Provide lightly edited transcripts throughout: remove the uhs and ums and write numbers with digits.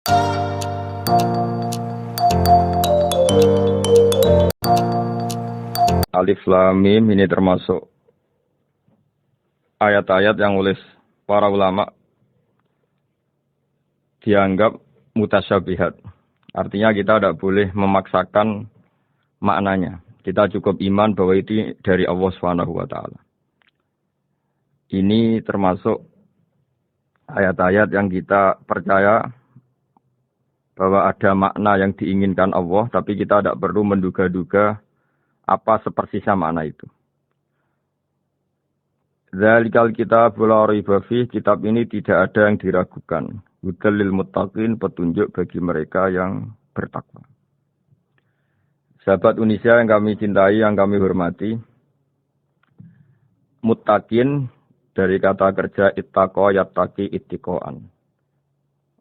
Alif Lam Mim ini termasuk ayat-ayat yang oleh para ulama dianggap mutasyabihat. Artinya kita tidak boleh memaksakan maknanya. Kita cukup iman bahwa itu dari Allah Subhanahu wa taala. Ini termasuk ayat-ayat yang kita percaya bahwa ada makna yang diinginkan Allah, tapi kita tidak perlu menduga-duga apa sepersisnya makna itu. Dzalikal kitab la raiba fih, kitab ini tidak ada yang diragukan. Hudal lil muttaqin, petunjuk bagi mereka yang bertakwa. Sahabat Indonesia yang kami cintai, yang kami hormati, muttaqin dari kata kerja ittaqa yattaqi ittiqaan.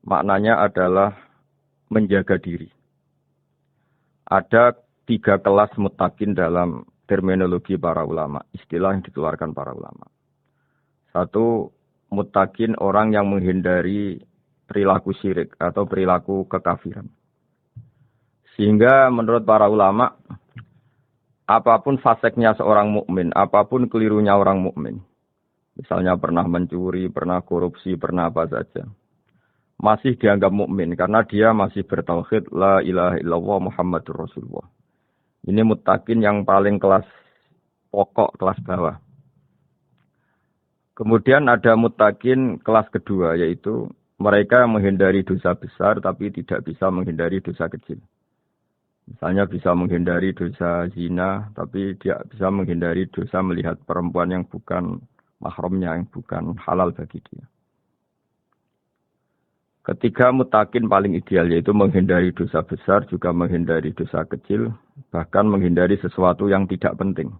Maknanya adalah menjaga diri. Ada 3 kelas muttaqin dalam terminologi para ulama, istilah yang dikeluarkan para ulama. 1, muttaqin orang yang menghindari perilaku syirik atau perilaku kekafiran. Sehingga menurut para ulama, apapun faseknya seorang mukmin, apapun kelirunya orang mukmin, misalnya pernah mencuri, pernah korupsi, pernah apa saja, masih dianggap mukmin karena dia masih bertauhid la ilaha illallah Muhammadur Rasulullah. Ini muttaqin yang paling kelas pokok, kelas bawah. Kemudian ada muttaqin kelas kedua, yaitu mereka menghindari dosa besar tapi tidak bisa menghindari dosa kecil. Misalnya bisa menghindari dosa zina, tapi dia bisa menghindari dosa melihat perempuan yang bukan mahramnya, yang bukan halal bagi dia. Ketiga muttaqin paling ideal, yaitu menghindari dosa besar, juga menghindari dosa kecil, bahkan menghindari sesuatu yang tidak penting.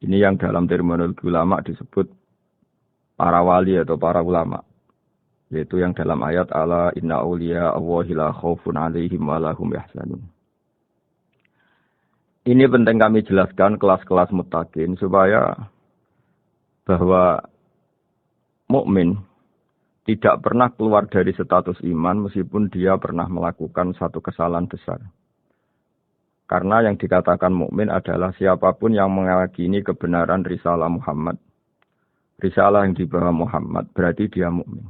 Ini yang dalam terminologi ulama disebut para wali atau para ulama. Yaitu yang dalam ayat ala inna awliya Allahi la khaufun alaihim wa lahum yahzanun. Ini penting kami jelaskan kelas-kelas muttaqin supaya bahwa mukmin tidak pernah keluar dari status iman meskipun dia pernah melakukan satu kesalahan besar. Karena yang dikatakan mukmin adalah siapapun yang meyakini kebenaran risalah Muhammad. Risalah yang dibawa Muhammad berarti dia mukmin.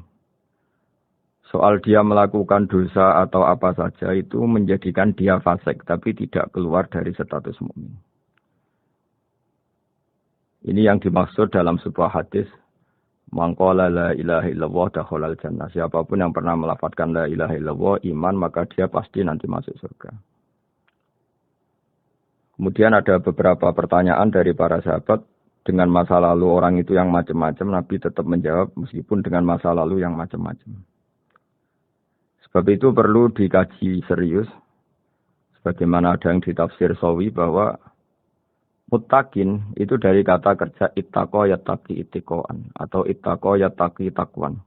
Soal dia melakukan dosa atau apa saja itu menjadikan dia fasik tapi tidak keluar dari status mukmin. Ini yang dimaksud dalam sebuah hadis, man qala la ilaha illallah dakhalal jannah. Siapapun yang pernah melafadzkan la ilaha illallah iman, maka dia pasti nanti masuk surga. Kemudian ada beberapa pertanyaan dari para sahabat dengan masa lalu orang itu yang macam-macam, Nabi tetap menjawab meskipun dengan masa lalu yang macam-macam. Sebab itu perlu dikaji serius, sebagaimana ada yang ditafsir Sawi bahwa muttaqin itu dari kata kerja ittaqa yattaqi ittiqaan atau ittaqa yattaqi taqwan.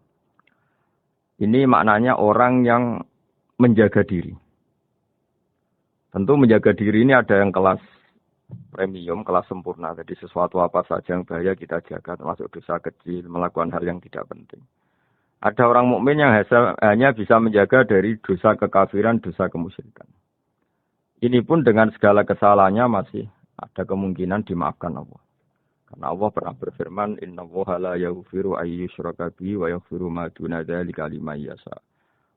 Ini maknanya orang yang menjaga diri. Tentu menjaga diri ini ada yang kelas premium, kelas sempurna. Jadi sesuatu apa saja yang bahaya kita jaga, termasuk dosa kecil, melakukan hal yang tidak penting. Ada orang mukmin yang hanya bisa menjaga dari dosa kekafiran, dosa kemusyrikan. Ini pun dengan segala kesalahannya masih ada kemungkinan dimaafkan Allah. Karena Allah pernah berfirman, innallaha la yaghfiru ay yushraka bihi wa yaghfiru ma duna dzalika liman yasha.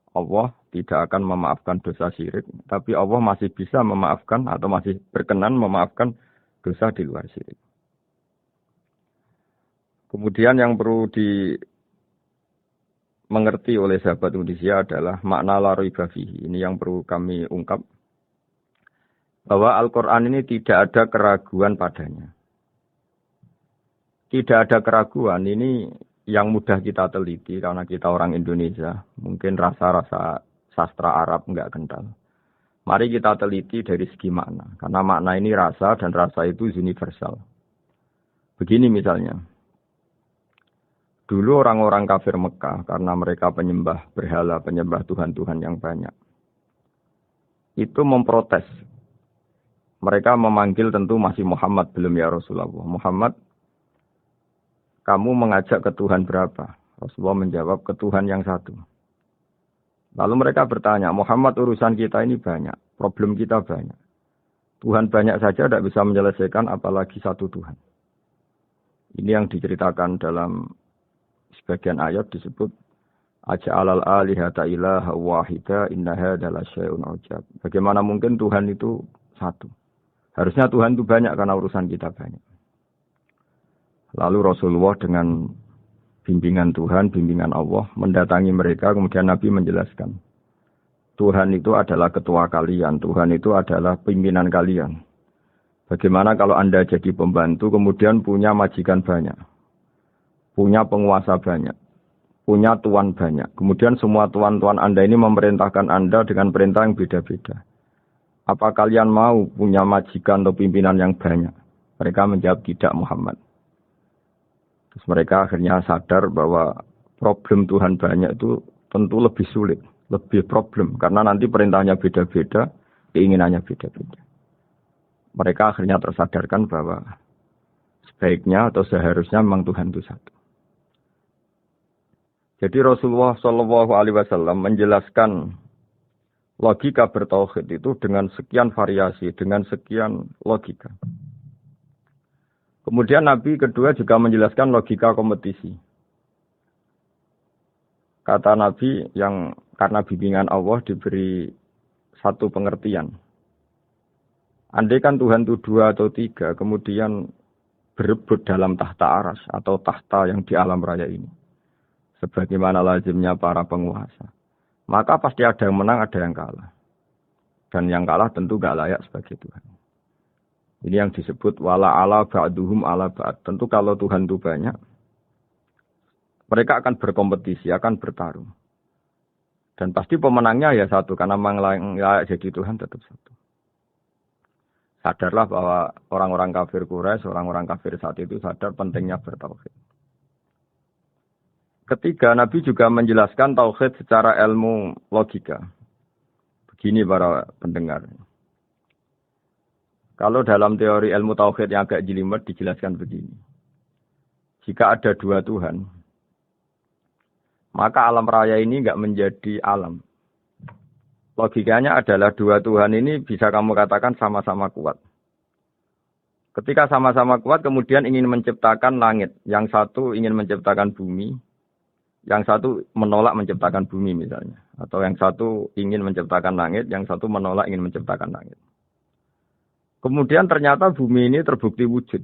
Allah tidak akan memaafkan dosa syirik, tapi Allah masih bisa memaafkan atau masih berkenan memaafkan dosa di luar syirik. Kemudian yang perlu dimengerti oleh sahabat Indonesia adalah makna la raiba fihi. Ini yang perlu kami ungkap, bahwa Al-Quran ini tidak ada keraguan padanya. Tidak ada keraguan, ini yang mudah kita teliti karena kita orang Indonesia. Mungkin rasa-rasa sastra Arab enggak kental. Mari kita teliti dari segi makna. Karena makna ini rasa dan rasa itu universal. Begini misalnya. Dulu orang-orang kafir Mekah karena mereka penyembah berhala, penyembah Tuhan-Tuhan yang banyak. Itu memprotes. Mereka memanggil tentu masih Muhammad, belum ya Rasulullah. Muhammad, kamu mengajak ke Tuhan berapa? Rasulullah menjawab, ke Tuhan yang satu. Lalu mereka bertanya, Muhammad urusan kita ini banyak, problem kita banyak. Tuhan banyak saja tidak bisa menyelesaikan apalagi satu Tuhan. Ini yang diceritakan dalam sebagian ayat disebut Aja'alal alihata ilaha wahida inna hadza lasyai'un ujab. Bagaimana mungkin Tuhan itu satu? Harusnya Tuhan itu banyak karena urusan kita banyak. Lalu Rasulullah dengan bimbingan Tuhan, bimbingan Allah mendatangi mereka, kemudian Nabi menjelaskan. Tuhan itu adalah ketua kalian, Tuhan itu adalah pimpinan kalian. Bagaimana kalau Anda jadi pembantu kemudian punya majikan banyak, punya penguasa banyak, punya tuan banyak. Kemudian semua tuan-tuan Anda ini memerintahkan Anda dengan perintah yang beda-beda. Apa kalian mau punya majikan atau pimpinan yang banyak? Mereka menjawab tidak, Muhammad. Terus mereka akhirnya sadar bahwa problem Tuhan banyak itu tentu lebih sulit, lebih problem. Karena nanti perintahnya beda-beda, keinginannya beda-beda. Mereka akhirnya tersadarkan bahwa sebaiknya atau seharusnya memang Tuhan itu satu. Jadi Rasulullah SAW menjelaskan logika bertauhid itu dengan sekian variasi, dengan sekian logika. Kemudian Nabi kedua juga menjelaskan logika kompetisi. Kata Nabi yang karena bimbingan Allah diberi satu pengertian. Andai kan Tuhan itu 2 atau 3, kemudian berebut dalam tahta aras atau tahta yang di alam raya ini. Sebagaimana lazimnya para penguasa. Maka pasti ada yang menang, ada yang kalah. Dan yang kalah tentu gak layak sebagai Tuhan. Ini yang disebut wala ala ba'duhum ala ba'd. Tentu kalau Tuhan itu banyak, mereka akan berkompetisi, akan bertarung. Dan pasti pemenangnya ya satu, karena memang layak jadi Tuhan tetap satu. Sadarlah bahwa orang-orang kafir Quraisy, orang-orang kafir saat itu sadar pentingnya bertauhid. Ketiga, Nabi juga menjelaskan tauhid secara ilmu logika. Begini para pendengar. Kalau dalam teori ilmu tauhid yang agak jelimet dijelaskan begini. Jika ada 2 Tuhan, maka alam raya ini enggak menjadi alam. Logikanya adalah 2 Tuhan ini bisa kamu katakan sama-sama kuat. Ketika sama-sama kuat kemudian ingin menciptakan langit. Yang satu ingin menciptakan bumi. Yang satu menolak menciptakan bumi misalnya. Atau yang satu ingin menciptakan langit. Yang satu menolak ingin menciptakan langit. Kemudian ternyata bumi ini terbukti wujud.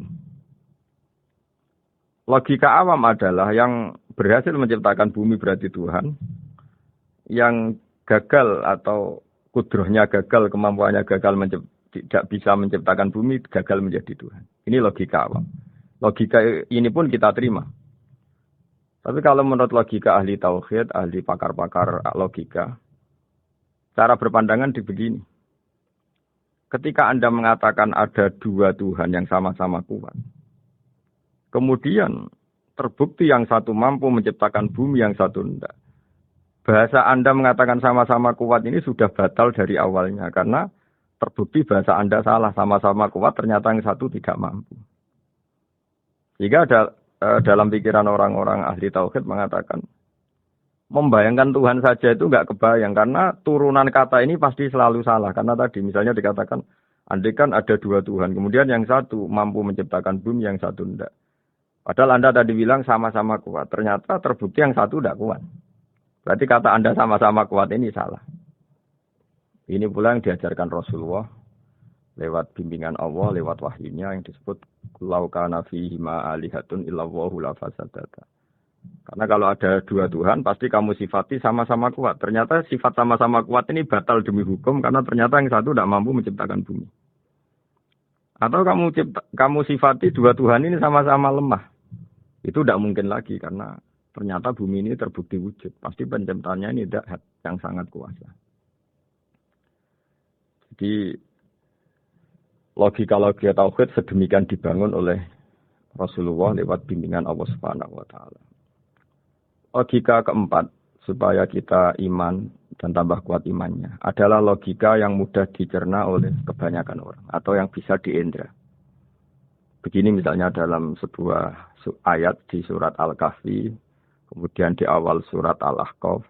Logika awam adalah yang berhasil menciptakan bumi berarti Tuhan. Yang gagal atau kudrohnya gagal, kemampuannya gagal tidak bisa menciptakan bumi, gagal menjadi Tuhan. Ini logika awam. Logika ini pun kita terima. Tapi kalau menurut logika ahli tauhid, ahli pakar-pakar logika, cara berpandangan begini. Ketika Anda mengatakan ada 2 Tuhan yang sama-sama kuat, kemudian terbukti yang satu mampu menciptakan bumi, yang satu tidak. Bahasa Anda mengatakan sama-sama kuat ini sudah batal dari awalnya. Karena terbukti bahasa Anda salah. Sama-sama kuat ternyata yang satu tidak mampu. Jika dalam pikiran orang-orang ahli tauhid mengatakan, membayangkan Tuhan saja itu enggak kebayang. Karena turunan kata ini pasti selalu salah. Karena tadi misalnya dikatakan, andai kan ada 2 Tuhan. Kemudian yang satu mampu menciptakan bumi, yang satu tidak. Padahal Anda tadi bilang sama-sama kuat. Ternyata terbukti yang satu tidak kuat. Berarti kata Anda sama-sama kuat ini salah. Ini pula yang diajarkan Rasulullah lewat bimbingan Allah, lewat wahyunya yang disebut lau kana fihi ma alihatun illallahu la fasadata. Karena kalau ada 2 Tuhan pasti kamu sifati sama-sama kuat. Ternyata sifat sama-sama kuat ini batal demi hukum karena ternyata yang satu tidak mampu menciptakan bumi. Atau kamu sifati 2 Tuhan ini sama-sama lemah. Itu tidak mungkin lagi karena ternyata bumi ini terbukti wujud. Pasti penciptanya ini zat yang sangat kuasa. Jadi logika-logika tauhid sedemikian dibangun oleh Rasulullah lewat bimbingan Allah Subhanahu wa taala. Logika keempat supaya kita iman dan tambah kuat imannya adalah logika yang mudah dicerna oleh kebanyakan orang atau yang bisa diindra. Begini misalnya dalam sebuah ayat di surat Al-Kahfi, kemudian di awal surat Al-Ahqaf,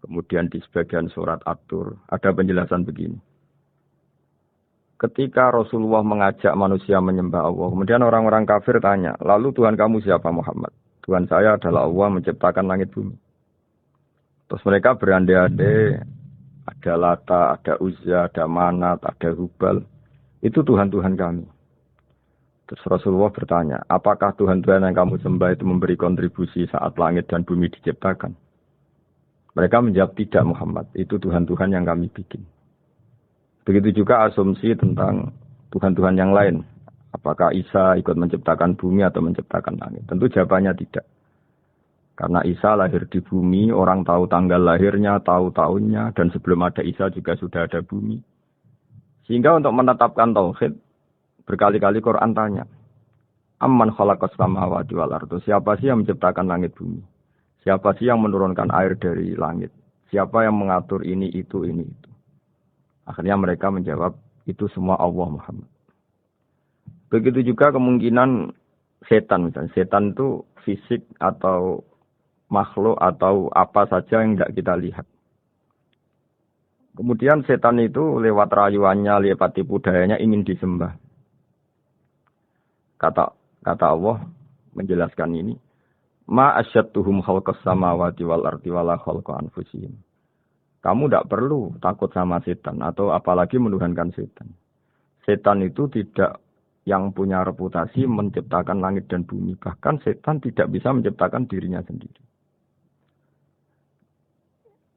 Kemudian di sebagian surat At-Tur ada penjelasan begini. Ketika Rasulullah mengajak manusia menyembah Allah, kemudian orang-orang kafir tanya, lalu Tuhan kamu siapa Muhammad? Tuhan saya adalah Allah menciptakan langit bumi. Terus mereka berandai-andai, ada Lata, ada Uzza, ada Manat, ada Hubal. Itu Tuhan-Tuhan kami. Terus Rasulullah bertanya, apakah Tuhan-Tuhan yang kamu sembah itu memberi kontribusi saat langit dan bumi diciptakan? Mereka menjawab, tidak Muhammad, itu Tuhan-Tuhan yang kami bikin. Begitu juga asumsi tentang Tuhan-Tuhan yang lain. Apakah Isa ikut menciptakan bumi atau menciptakan langit? Tentu jawabannya tidak. Karena Isa lahir di bumi, orang tahu tanggal lahirnya, tahu tahunnya, dan sebelum ada Isa juga sudah ada bumi. Sehingga untuk menetapkan tauhid, berkali-kali Quran tanya, Amman khalaqas samawati wal ardh? Siapa sih yang menciptakan langit bumi? Siapa sih yang menurunkan air dari langit? Siapa yang mengatur ini, itu, ini, itu? Akhirnya mereka menjawab, itu semua Allah Muhammad. Begitu juga kemungkinan setan misalnya. Setan itu fisik atau makhluk atau apa saja yang tidak kita lihat. Kemudian setan itu lewat rayuannya, lewat tipu dayanya ingin disembah. Kata Allah menjelaskan ini, Ma asyadduhum khalqas samawati wal ardi wala khalqa anfusihim. Kamu tidak perlu takut sama setan atau apalagi menuhankan setan. Setan itu tidak yang punya reputasi menciptakan langit dan bumi. Bahkan setan tidak bisa menciptakan dirinya sendiri.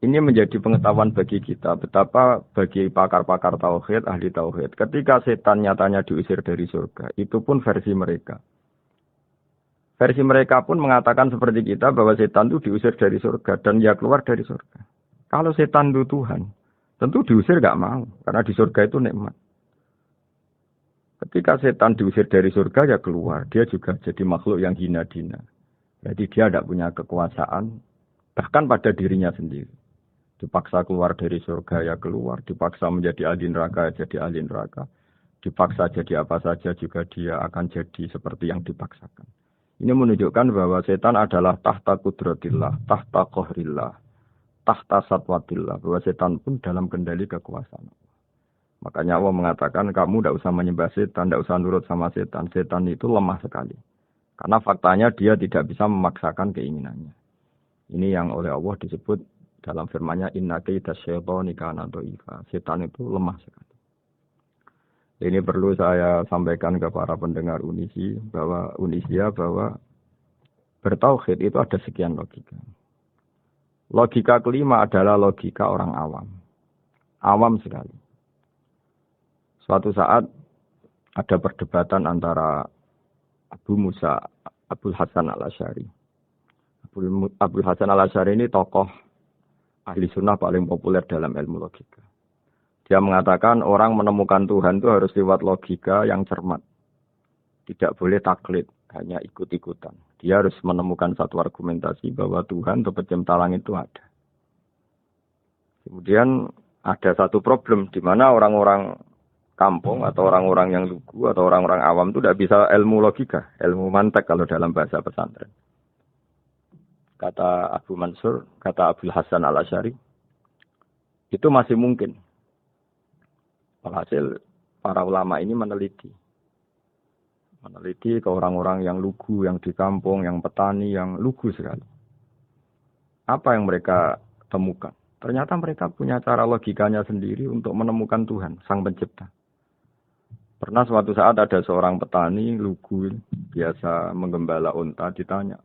Ini menjadi pengetahuan bagi kita. Betapa bagi pakar-pakar tauhid, ahli tauhid. Ketika setan nyatanya diusir dari surga. Itu pun versi mereka. Versi mereka pun mengatakan seperti kita bahwa setan itu diusir dari surga. Dan dia keluar dari surga. Kalau setan itu Tuhan, tentu diusir gak mau. Karena di surga itu nikmat. Ketika setan diusir dari surga, ya keluar. Dia juga jadi makhluk yang hina-dina. Jadi dia tidak punya kekuasaan. Bahkan pada dirinya sendiri. Dipaksa keluar dari surga, ya keluar. Dipaksa menjadi ahli neraka, ya jadi ahli neraka. Dipaksa jadi apa saja, juga dia akan jadi seperti yang dipaksakan. Ini menunjukkan bahwa setan adalah tahta kudratillah, tahta qahrillah. Tahta satwatillah, bahwa setan pun dalam kendali kekuasaan. Makanya Allah mengatakan kamu tidak usah menyembah setan, tidak usah nurut sama setan. Setan itu lemah sekali. Karena faktanya dia tidak bisa memaksakan keinginannya. Ini yang oleh Allah disebut dalam firman-Nya inna kaida syaitani kana dha'ifa. Setan itu lemah sekali. Ini perlu saya sampaikan ke para pendengar Unisia bahwa bertauhid itu ada sekian logika. Logika kelima adalah logika orang awam. Awam sekali. Suatu saat ada perdebatan antara Abul Hasan al-Asy'ari. Abul Hasan al-Asy'ari ini tokoh ahli sunnah paling populer dalam ilmu logika. Dia mengatakan orang menemukan Tuhan itu harus lewat logika yang cermat. Tidak boleh taklid, hanya ikut-ikutan. Dia harus menemukan satu argumentasi bahwa Tuhan atau pencipta langit itu ada. Kemudian ada satu problem di mana orang-orang kampung atau orang-orang yang lugu atau orang-orang awam itu tidak bisa ilmu logika, ilmu mantek kalau dalam bahasa pesantren. Kata Abu Mansur, kata Abul Hasan al-Asy'ari, itu masih mungkin. Alhasil para ulama ini meneliti ke orang-orang yang lugu, yang di kampung, yang petani, yang lugu sekali. Apa yang mereka temukan? Ternyata mereka punya cara logikanya sendiri untuk menemukan Tuhan, Sang Pencipta. Pernah suatu saat ada seorang petani lugu, biasa menggembala unta, ditanya,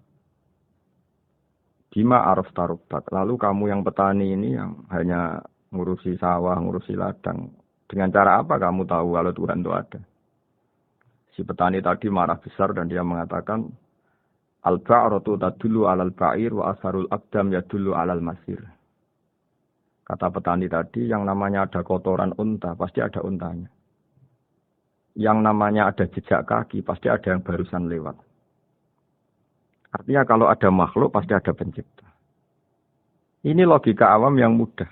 Bima araf tarubak, lalu kamu yang petani ini yang hanya ngurusi sawah, ngurusi ladang, dengan cara apa kamu tahu kalau Tuhan itu ada? Si petani tadi marah besar dan dia mengatakan, Al-ba'ratu tadullu alal ba'ir wa asharul aqdam yadullu alal masir. Kata petani tadi, yang namanya ada kotoran unta, pasti ada untanya. Yang namanya ada jejak kaki, pasti ada yang barusan lewat. Artinya kalau ada makhluk, pasti ada pencipta. Ini logika awam yang mudah.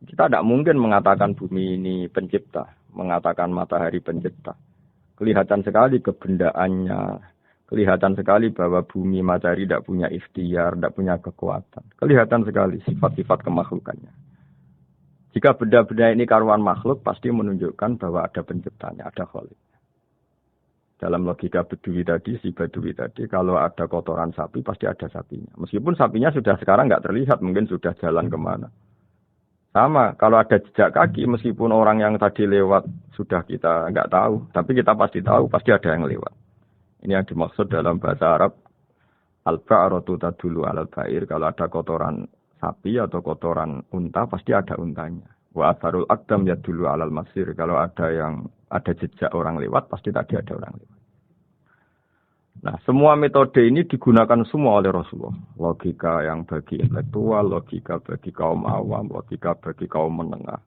Kita tidak mungkin mengatakan bumi ini pencipta, mengatakan matahari pencipta. Kelihatan sekali kebendaannya, Kelihatan sekali bahwa bumi matahari tidak punya ikhtiar, tidak punya kekuatan. Kelihatan sekali sifat-sifat kemakhlukannya. Jika benda-benda ini karuan makhluk, pasti menunjukkan bahwa ada penciptanya, ada khalik. Dalam logika Bedui tadi, si Bedui tadi, kalau ada kotoran sapi, pasti ada sapinya. Meskipun sapinya sudah sekarang nggak terlihat, mungkin sudah jalan kemana. Sama, kalau ada jejak kaki, meskipun orang yang tadi lewat sudah kita nggak tahu, tapi kita pasti tahu, pasti ada yang lewat. Ini yang dimaksud dalam bahasa Arab, al-ba'ratu tadullu alal ba'ir. Kalau ada kotoran sapi atau kotoran unta, pasti ada untanya. Wa atharul aqdam yadullu alal masir. Kalau ada jejak orang lewat, pasti tadi ada orang lewat. Nah, semua metode ini digunakan semua oleh Rasulullah. Logika yang bagi intelektual, logika bagi kaum awam, logika bagi kaum menengah.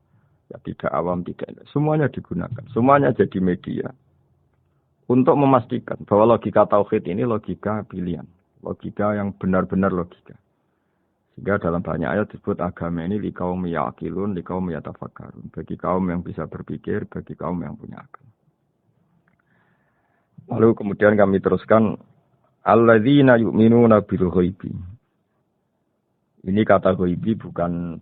Ya tidak awam, tidak. Semuanya digunakan. Semuanya jadi media. Untuk memastikan bahwa logika tauhid ini logika pilihan. Logika yang benar-benar logika. Sehingga dalam banyak ayat disebut agama ini li kaum yaqilun, li kaum yatafakkarun. Bagi kaum yang bisa berpikir, bagi kaum yang punya akal. Lalu kemudian kami teruskan alladzina yu'minuna bil ghaibi. Ini kata ghaibi bukan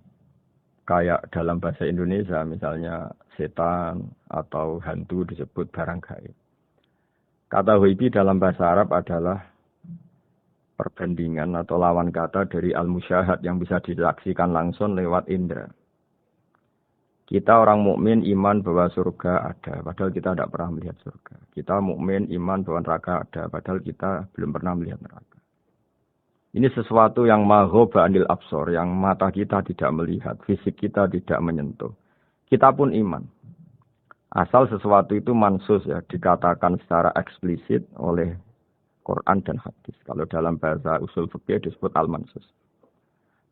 kayak dalam bahasa Indonesia misalnya setan atau hantu disebut barang gaib. Kata ghaibi dalam bahasa Arab adalah perbandingan atau lawan kata dari al-musyahad yang bisa disaksikan langsung lewat indera. Kita orang mukmin iman bahwa surga ada, padahal kita tidak pernah melihat surga. Kita mukmin iman bahwa neraka ada, padahal kita belum pernah melihat neraka. Ini sesuatu yang maghoba anil absor, yang mata kita tidak melihat, fisik kita tidak menyentuh. Kita pun iman. Asal sesuatu itu mansus ya, dikatakan secara eksplisit oleh Quran dan hadis. Kalau dalam bahasa usul fikih disebut al-mansus.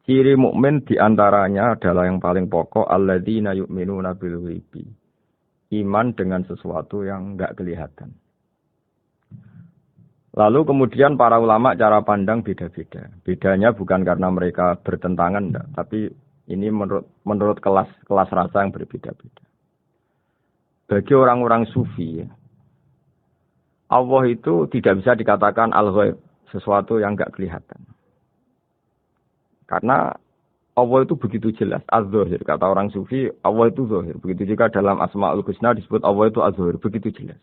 Ciri mukmin diantaranya adalah yang paling pokok alladzina yu'minuna bil ghaibi. Iman dengan sesuatu yang enggak kelihatan. Lalu kemudian para ulama cara pandang beda-beda. Bedanya bukan karena mereka bertentangan enggak, tapi ini menurut kelas rasa yang berbeda-beda. Bagi orang-orang sufi Allah itu tidak bisa dikatakan al-ghaib, sesuatu yang enggak kelihatan. Karena Allah itu begitu jelas, az-zahir. Kata orang sufi, Allah itu zahir. Begitu juga dalam Asma'ul Husna disebut Allah itu az-zahir. Begitu jelas.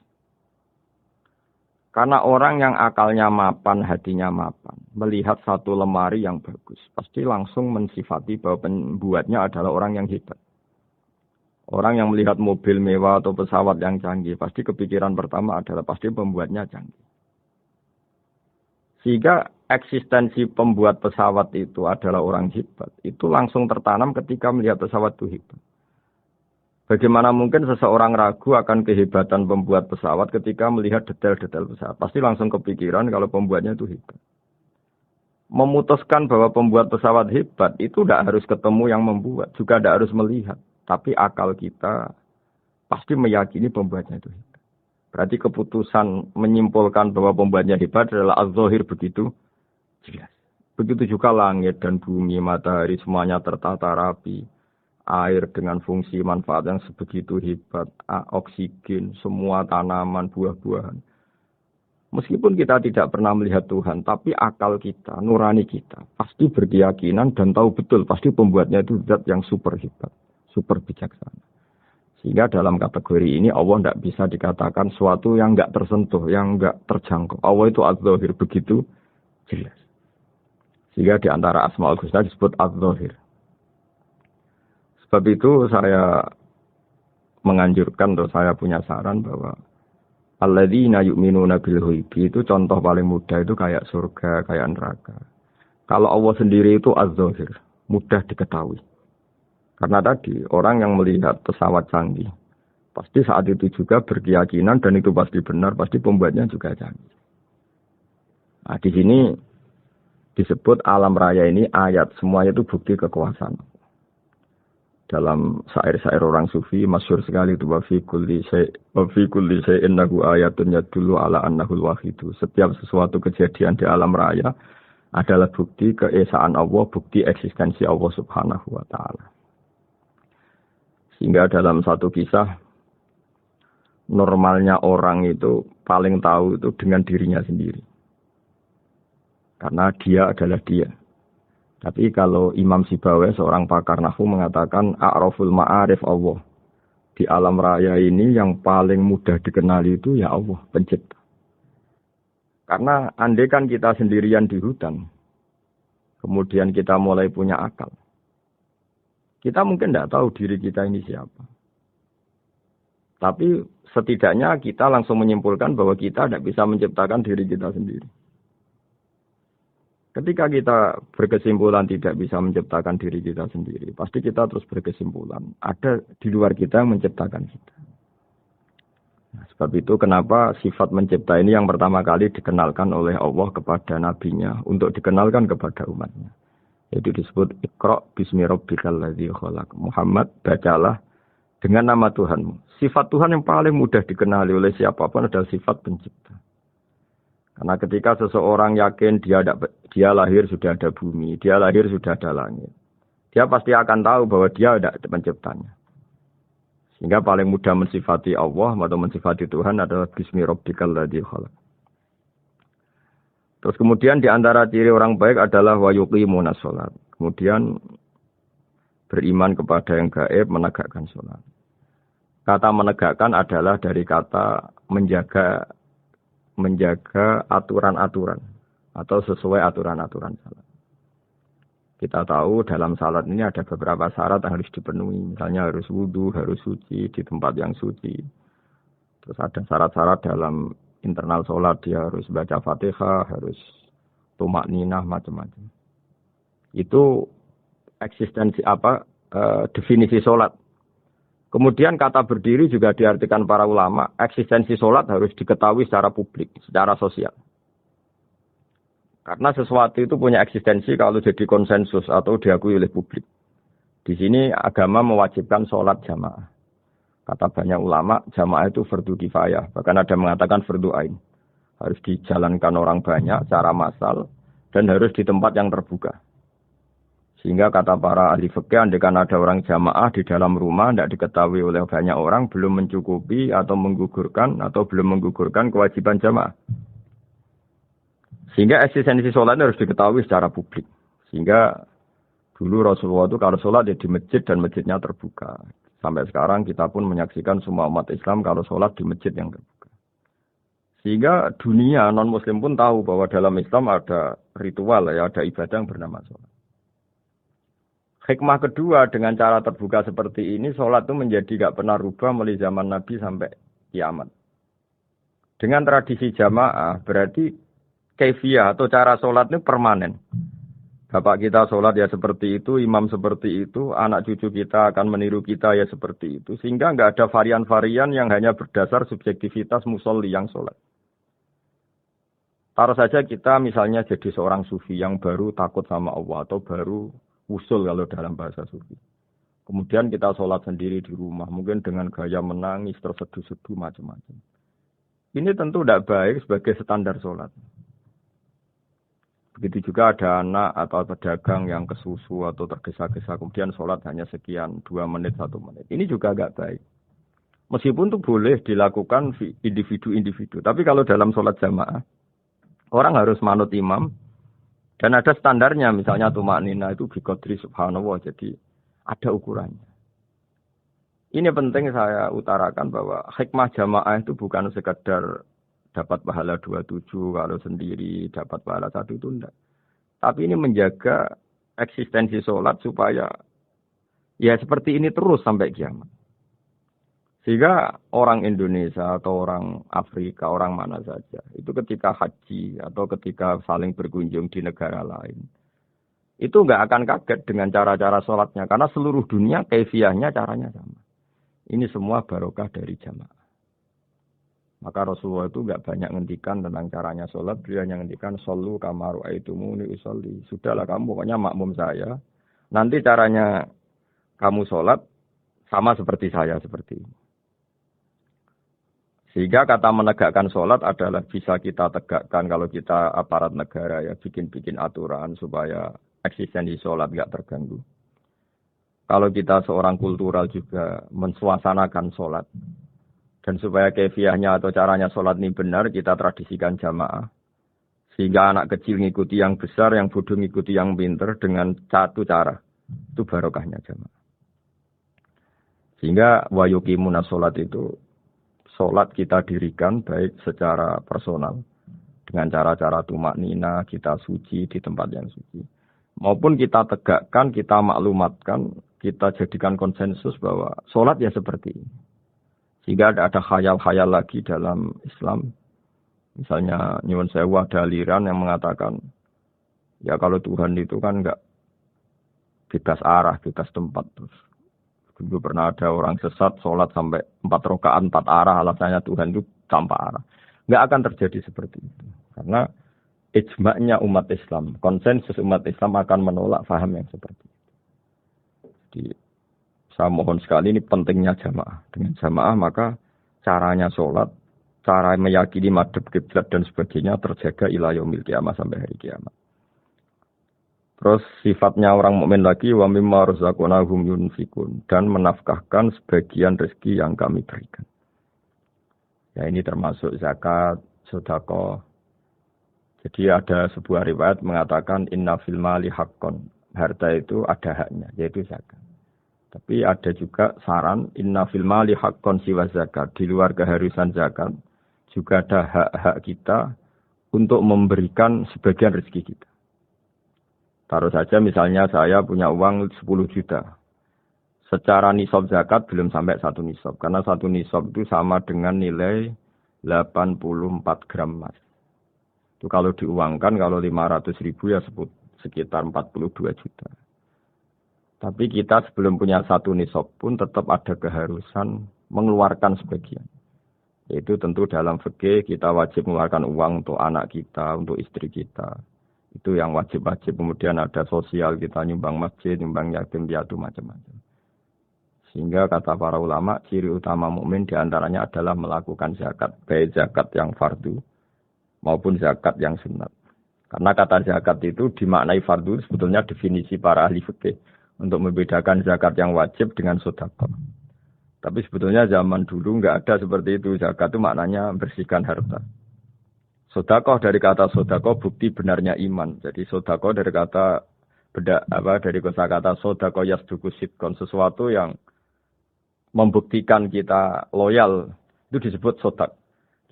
Karena orang yang akalnya mapan, hatinya mapan, melihat satu lemari yang bagus, pasti langsung mensifati bahwa pembuatnya adalah orang yang hebat. Orang yang melihat mobil mewah atau pesawat yang canggih, pasti kepikiran pertama adalah pasti pembuatnya canggih. Sehingga eksistensi pembuat pesawat itu adalah orang hebat. Itu langsung tertanam ketika melihat pesawat itu hebat. Bagaimana mungkin seseorang ragu akan kehebatan pembuat pesawat ketika melihat detail-detail pesawat. Pasti langsung kepikiran kalau pembuatnya itu hebat. Memutuskan bahwa pembuat pesawat hebat itu tidak harus ketemu yang membuat. Juga tidak harus melihat. Tapi akal kita pasti meyakini pembuatnya itu hebat. Berarti keputusan menyimpulkan bahwa pembuatnya hebat adalah az-zahir begitu jelas. Begitu juga langit dan bumi, matahari semuanya tertata rapi. Air dengan fungsi manfaat yang sebegitu hebat. Oksigen, semua tanaman, buah-buahan. Meskipun kita tidak pernah melihat Tuhan, tapi akal kita, nurani kita, pasti berkeyakinan dan tahu betul pasti pembuatnya itu zat yang super hebat, super bijaksana. Sehingga dalam kategori ini Allah tidak bisa dikatakan suatu yang tidak tersentuh, yang tidak terjangkau. Allah itu az-zahir begitu jelas. Sehingga di antara Asma'ul Husna disebut az-zahir. Sebab itu saya menganjurkan atau saya punya saran bahwa alladzina yu'minuna bil ghaibi itu contoh paling mudah itu kayak surga, kayak neraka. Kalau Allah sendiri itu az-zahir, mudah diketahui. Karena tadi orang yang melihat pesawat canggih, pasti saat itu juga berkeyakinan dan itu pasti benar, pasti pembuatnya juga canggih. Nah, di sini disebut alam raya ini ayat, semuanya itu bukti kekuasaan. Dalam syair-syair orang sufi masyhur sekali itu wa fi kulli syai'in lahu ayatun yadullu ala annahul wahidu. Setiap sesuatu kejadian di alam raya adalah bukti keesaan Allah, bukti eksistensi Allah Subhanahu wa taala. Sehingga dalam satu kisah, normalnya orang itu paling tahu itu dengan dirinya sendiri. Karena dia adalah dia. Tapi kalau Imam Sibawai, seorang pakar nahwu, mengatakan a'raful ma'arif Allah. Di alam raya ini yang paling mudah dikenali itu ya Allah, pencipta. Karena andai kan kita sendirian di hutan, kemudian kita mulai punya akal, kita mungkin tidak tahu diri kita ini siapa. Tapi setidaknya kita langsung menyimpulkan bahwa kita tidak bisa menciptakan diri kita sendiri. Ketika kita berkesimpulan tidak bisa menciptakan diri kita sendiri, pasti kita terus berkesimpulan ada di luar kita yang menciptakan kita. Nah, sebab itu kenapa sifat mencipta ini yang pertama kali dikenalkan oleh Allah kepada nabinya untuk dikenalkan kepada umatnya. Yaitu disebut Iqra bismi rabbikal ladzi khalaq. Muhammad, bacalah dengan nama Tuhanmu. Sifat Tuhan yang paling mudah dikenali oleh siapapun adalah sifat pencipta. Karena ketika seseorang yakin dia lahir sudah ada bumi, dia lahir sudah ada langit, dia pasti akan tahu bahwa dia ada penciptanya. Sehingga paling mudah mensifati Allah atau mensifati Tuhan adalah bismi rabbikal ladzi khalaq. Terus kemudian di antara ciri orang baik adalah wa yuqimunas shalat. Kemudian beriman kepada yang gaib, menegakkan salat. Kata menegakkan adalah dari kata menjaga aturan-aturan atau sesuai aturan-aturan salat. Kita tahu dalam salat ini ada beberapa syarat yang harus dipenuhi. Misalnya harus wudu, harus suci di tempat yang suci. Terus ada syarat-syarat dalam internal salat, dia harus baca Fatihah, harus tumakninah, macam-macam. Itu definisi salat. Kemudian kata berdiri juga diartikan para ulama, eksistensi sholat harus diketahui secara publik, secara sosial. Karena sesuatu itu punya eksistensi kalau jadi konsensus atau diakui oleh publik. Di sini agama mewajibkan sholat jamaah. Kata banyak ulama, jamaah itu fardu kifayah. Bahkan ada mengatakan fardu ain. Harus dijalankan orang banyak secara massal dan harus di tempat yang terbuka. Sehingga kata para ahli fikih, andaikan ada orang jamaah di dalam rumah tidak diketahui oleh banyak orang, belum mencukupi atau belum menggugurkan kewajiban jamaah. Sehingga eksistensi sholat harus diketahui secara publik. Sehingga dulu Rasulullah itu kalau sholat ya di masjid dan masjidnya terbuka. Sampai sekarang kita pun menyaksikan semua umat Islam kalau sholat di masjid yang terbuka. Sehingga dunia non-muslim pun tahu bahwa dalam Islam ada ritual, ya, ada ibadah yang bernama sholat. Hikmah kedua dengan cara terbuka seperti ini, sholat itu menjadi gak pernah rubah mulai zaman Nabi sampai kiamat. Dengan tradisi jamaah, berarti kaifiyah atau cara sholat ini permanen. Bapak kita sholat ya seperti itu, imam seperti itu, anak cucu kita akan meniru kita ya seperti itu. Sehingga gak ada varian-varian yang hanya berdasar subjektivitas musolli yang sholat. Taruh saja kita misalnya jadi seorang sufi yang baru takut sama Allah atau baru usul kalau dalam bahasa sufi. Kemudian kita sholat sendiri di rumah, mungkin dengan gaya menangis, terseduh-seduh, macam-macam. Ini tentu tidak baik sebagai standar sholat. Begitu juga ada anak atau pedagang yang kesusu atau tergesa-gesa, kemudian sholat hanya sekian, 2 menit, 1 menit. Ini juga agak baik. Meskipun itu boleh dilakukan individu-individu. Tapi kalau dalam sholat jamaah, orang harus manut imam, dan ada standarnya, misalnya tumaknina itu biqadri subhanallah, jadi ada ukurannya. Ini penting saya utarakan bahwa hikmah jamaah itu bukan sekedar dapat pahala 27 kalau sendiri, dapat pahala 1 itu enggak. Tapi ini menjaga eksistensi sholat supaya ya seperti ini terus sampai kiamat. Sehingga orang Indonesia atau orang Afrika, orang mana saja, itu ketika haji atau ketika saling berkunjung di negara lain, itu nggak akan kaget dengan cara-cara sholatnya, karena seluruh dunia kaifiyahnya caranya sama. Ini semua barokah dari jamaah. Maka Rasulullah itu nggak banyak ngendikan tentang caranya sholat, beliau hanya ngendikan shollu kama ra'aitumuni usolli. Sudahlah kamu pokoknya makmum saya, nanti caranya kamu sholat sama seperti saya seperti ini. Sehingga kata menegakkan sholat adalah bisa kita tegakkan kalau kita aparat negara ya bikin-bikin aturan supaya eksistensi sholat nggak terganggu. Kalau kita seorang kultural juga mensuasanakan sholat. Dan supaya kefiahnya atau caranya sholat ini benar kita tradisikan jamaah. Sehingga anak kecil ngikuti yang besar, yang bodoh ngikuti yang pinter dengan satu cara. Itu barokahnya jamaah. Sehingga wa yuqimuna sholat itu, sholat kita dirikan baik secara personal, dengan cara-cara tumak nina, kita suci di tempat yang suci. Maupun kita tegakkan, kita maklumatkan, kita jadikan konsensus bahwa sholat ya seperti ini. Sehingga ada khayal-khayal lagi dalam Islam. Misalnya nyuwun sewu ada aliran yang mengatakan, ya kalau Tuhan itu kan enggak bebas arah, bebas tempat. Terus dulu pernah ada orang sesat sholat sampai 4 rakaat 4 arah, alasannya Tuhan itu tanpa arah. Enggak akan terjadi seperti itu. Karena ijma'nya umat Islam, konsensus umat Islam akan menolak faham yang seperti itu. Jadi saya mohon sekali, ini pentingnya jamaah. Dengan jamaah maka caranya sholat, cara meyakini madhab kiblat dan sebagainya terjaga ila yaumil kiamah sampai hari kiamat. Terus sifatnya orang mukmin lagi wa mimma razaqnahum yunfikun, dan menafkahkan sebagian rezeki yang kami berikan. Ya ini termasuk zakat, sedekah. Jadi ada sebuah riwayat mengatakan inna fil mali haqqon. Harta itu ada haknya, yaitu zakat. Tapi ada juga saran inna fil mali haqqon siwa zakat. Di luar keharusan zakat juga ada hak-hak kita untuk memberikan sebagian rezeki kita. Taruh saja misalnya saya punya uang 10 juta. Secara nisab zakat belum sampai 1 nisab. Karena 1 nisab itu sama dengan nilai 84 gram emas. Itu kalau diuangkan, kalau 500 ribu ya sekitar 42 juta. Tapi kita sebelum punya 1 nisab pun tetap ada keharusan mengeluarkan sebagian. Yaitu tentu dalam fikih kita wajib mengeluarkan uang untuk anak kita, untuk istri kita. Itu yang wajib-wajib. Kemudian ada sosial, kita nyumbang masjid, nyumbang yatim piatu, macam-macam. Sehingga kata para ulama, ciri utama mukmin diantaranya adalah melakukan zakat. Baik zakat yang fardu maupun zakat yang sunat. Karena kata zakat itu dimaknai fardu, sebetulnya definisi para ahli fikih untuk membedakan zakat yang wajib dengan sedekah. Tapi sebetulnya zaman dulu enggak ada seperti itu. Zakat itu maknanya bersihkan harta. Sedekah dari kata sedekah bukti benarnya iman. Jadi sedekah dari kata dari kosakata sedekah yasduqu sidqon, sesuatu yang membuktikan kita loyal itu disebut sedekah.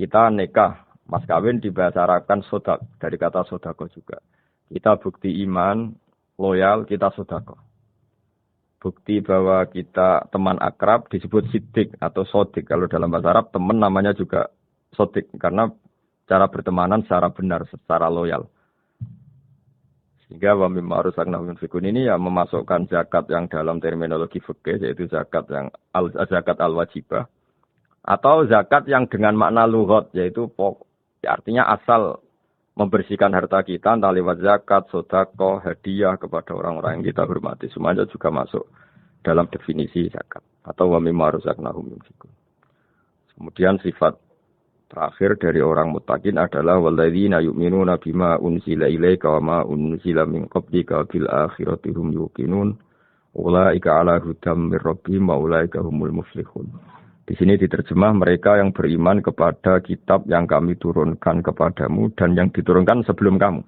Kita nikah, mas kawin dibahasa Arabkan sedekah dari kata sedekah juga. Kita bukti iman, loyal, kita sedekah. Bukti bahwa kita teman akrab disebut sidik atau sodik. Kalau dalam bahasa Arab teman namanya juga sodik karena cara bertemanan secara benar, secara loyal. Sehingga wa mimma razaqnahum yunfikun ini ya memasukkan zakat yang dalam terminologi fikih yaitu zakat yang zakat al-wajibah atau zakat yang dengan makna lughat yaitu artinya asal membersihkan harta kita entah lewat zakat, sedekah, hadiah kepada orang-orang yang kita hormati, semuanya juga masuk dalam definisi zakat atau wa mimma razaqnahum yunfikun. Kemudian sifat terakhir dari orang muttaqin adalah walladzina yu'minuna bima unzila ilaika wa ma unzila min qablika bil akhirati hum yuqinun ulaika ala hudam mir rabbihim wa ulaika humul muflihun. Di sini diterjemah mereka yang beriman kepada kitab yang kami turunkan kepadamu dan yang diturunkan sebelum kamu.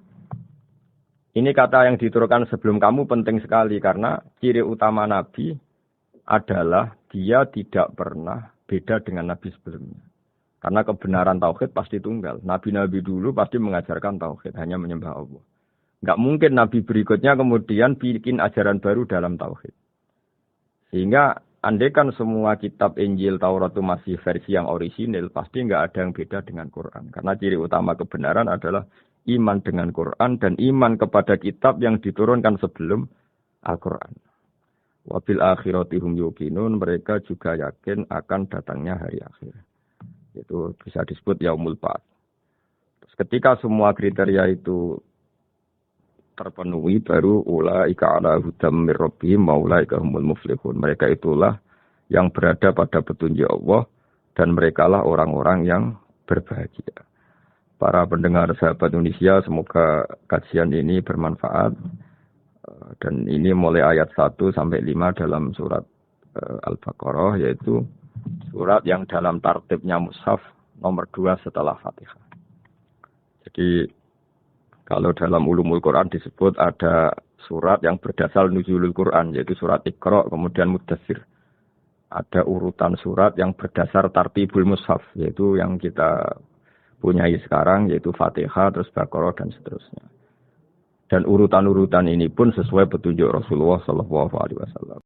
Ini kata yang diturunkan sebelum kamu penting sekali karena ciri utama Nabi adalah dia tidak pernah beda dengan Nabi sebelumnya. Karena kebenaran tauhid pasti tunggal. Nabi-nabi dulu pasti mengajarkan tauhid, hanya menyembah Allah. Enggak mungkin Nabi berikutnya kemudian bikin ajaran baru dalam tauhid. Sehingga andaikan semua kitab Injil, Taurat itu masih versi yang orisinil, pasti enggak ada yang beda dengan Quran. Karena ciri utama kebenaran adalah iman dengan Quran dan iman kepada kitab yang diturunkan sebelum Al-Quran. Wabil akhirati hum yuqinun, mereka juga yakin akan datangnya hari akhir. Itu bisa disebut yaumul ba'ats. Ketika semua kriteria itu terpenuhi baru ulaika ala hudam mir rabbihim wa ulaika humul muflihun. Mereka itulah yang berada pada petunjuk Allah dan merekalah orang-orang yang berbahagia. Para pendengar sahabat Indonesia, semoga kajian ini bermanfaat. Dan ini mulai ayat 1 sampai 5 dalam surat Al-Baqarah, yaitu surat yang dalam tartibnya mushaf nomor 2 setelah Fatihah. Jadi Kalau dalam ulumul Quran disebut ada surat yang berdasar nuzulul Quran, yaitu surat Iqra, kemudian Mudaththir. Ada urutan surat yang berdasar tartibul mushaf, yaitu yang kita punyai sekarang, yaitu Fatihah, terus Baqarah, dan seterusnya. Dan urutan-urutan ini pun sesuai petunjuk Rasulullah SAW.